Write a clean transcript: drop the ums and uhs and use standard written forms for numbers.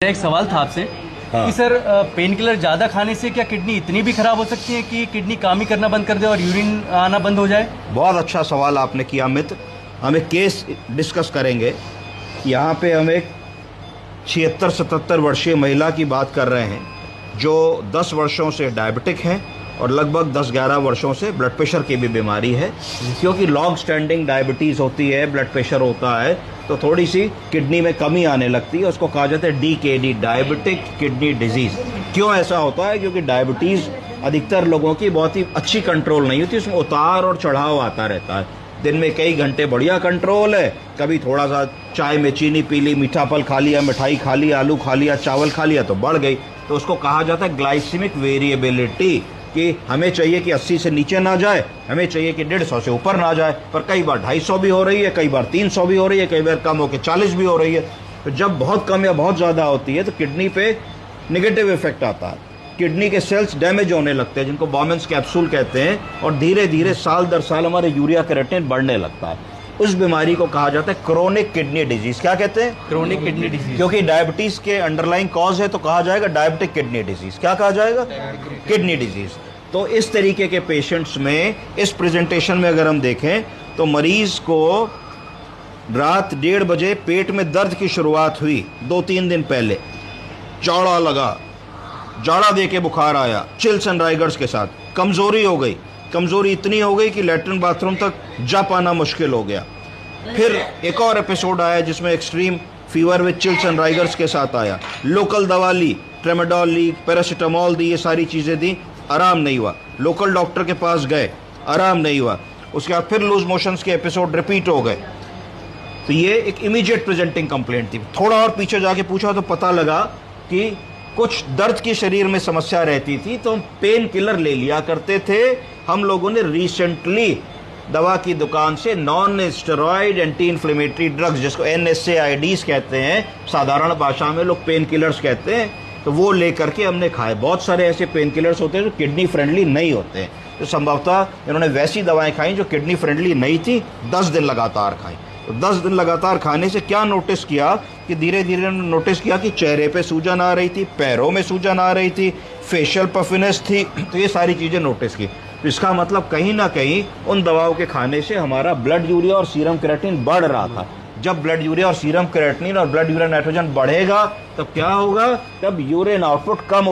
एक सवाल था आपसे कि सर पेन किलर ज़्यादा खाने से क्या किडनी इतनी भी खराब हो सकती है कि किडनी काम ही करना बंद कर दे और यूरिन आना बंद हो जाए? बहुत अच्छा सवाल आपने किया मित्र। हम एक केस डिस्कस करेंगे। यहाँ पे हम एक 76-77 वर्षीय महिला की बात कर रहे हैं जो 10 वर्षों से डायबिटिक हैं और लगभग 10-11 वर्षों से ब्लड प्रेशर की भी बीमारी है। क्योंकि लॉन्ग स्टैंडिंग डायबिटीज़ होती है, ब्लड प्रेशर होता है, तो थोड़ी सी किडनी में कमी आने लगती है। उसको कहा जाता है DKD, डायबिटिक किडनी डिजीज़। क्यों ऐसा होता है? क्योंकि डायबिटीज़ अधिकतर लोगों की बहुत ही अच्छी कंट्रोल नहीं होती, उसमें उतार और चढ़ाव आता रहता है। दिन में कई घंटे बढ़िया कंट्रोल है, कभी थोड़ा सा चाय में चीनी पी ली, मीठा फल खा लिया, मिठाई खा लिया, आलू खा लिया, चावल खा लिया तो बढ़ गई। तो उसको कहा जाता है ग्लाइसेमिक वेरिएबिलिटी, कि हमें चाहिए कि 80 से नीचे ना जाए, हमें चाहिए कि 150 से ऊपर ना जाए, पर कई बार 250 भी हो रही है, कई बार 300 भी हो रही है, कई बार कम होकर 40 भी हो रही है। तो जब बहुत कम या बहुत ज़्यादा होती है तो किडनी पे नेगेटिव इफेक्ट आता है। किडनी के सेल्स डैमेज होने लगते हैं, जिनको बॉमेंस कैप्सूल कहते हैं, और धीरे धीरे साल दर साल हमारे यूरिया क्रिएटिनिन बढ़ने लगता है। उस बीमारी को कहा जाता है क्रोनिक किडनी डिजीज। क्या कहते हैं? Chronic kidney disease. क्योंकि डायबिटीज के अंडरलाइंग कॉज है तो कहा जाएगा डायबिटिक किडनी डिजीज। क्या कहा जाएगा? Kidney disease. तो इस तरीके के पेशेंट्स में इस प्रेजेंटेशन में अगर हम देखें तो मरीज को रात 1:30 बजे पेट में दर्द की शुरुआत हुई, 2-3 दिन पहले चौड़ा लगा, जाड़ा दे के बुखार आया, चिल्स एंड राइगर्स के साथ, कमजोरी हो गई, कमजोरी इतनी हो गई कि लैट्रिन बाथरूम तक जा पाना मुश्किल हो गया। फिर एक और एपिसोड आया जिसमें extreme fever with chills and rigors के साथ आया। लोकल दवा ली, ट्रेमाडोल ली, पैरासीटामोल दी, ये सारी चीज़ें दी, आराम नहीं हुआ। लोकल डॉक्टर के पास गए, आराम नहीं हुआ। उसके बाद फिर लूज मोशंस के एपिसोड रिपीट हो गए। तो ये एक इमीडिएट प्रेजेंटिंग कंप्लेंट थी। थोड़ा और पीछे जाके पूछा तो पता लगा कि कुछ दर्द की शरीर में समस्या रहती थी तो हम पेन किलर ले लिया करते थे। हम लोगों ने रिसेंटली दवा की दुकान से non steroid anti inflammatory drugs, जिसको NSAIDs कहते हैं, साधारण भाषा में लोग पेन किलर्स कहते हैं, तो वो लेकर के हमने खाए। बहुत सारे ऐसे पेन किलर्स होते हैं जो किडनी फ्रेंडली नहीं होते हैं, तो संभवतः इन्होंने वैसी दवाएं खाई जो किडनी फ्रेंडली नहीं थी, 10 दिन लगातार खाई। तो 10 दिन लगातार खाने से क्या नोटिस किया कि धीरे धीरे नोटिस किया कि चेहरे पे सूजन आ रही थी, पैरों में सूजन आ रही थी, फेशियल पफिनेस थी। तो ये सारी चीज़ें नोटिस की। तो इसका मतलब कहीं ना कहीं उन दवाओं के खाने से हमारा ब्लड यूरिया और सीरम क्रिएटिनिन बढ़ रहा था। जब ब्लड यूरिया और सीरम क्रिएटिनिन और ब्लड यूरिया नाइट्रोजन बढ़ेगा तब क्या होगा? तब यूरिन आउटपुट कम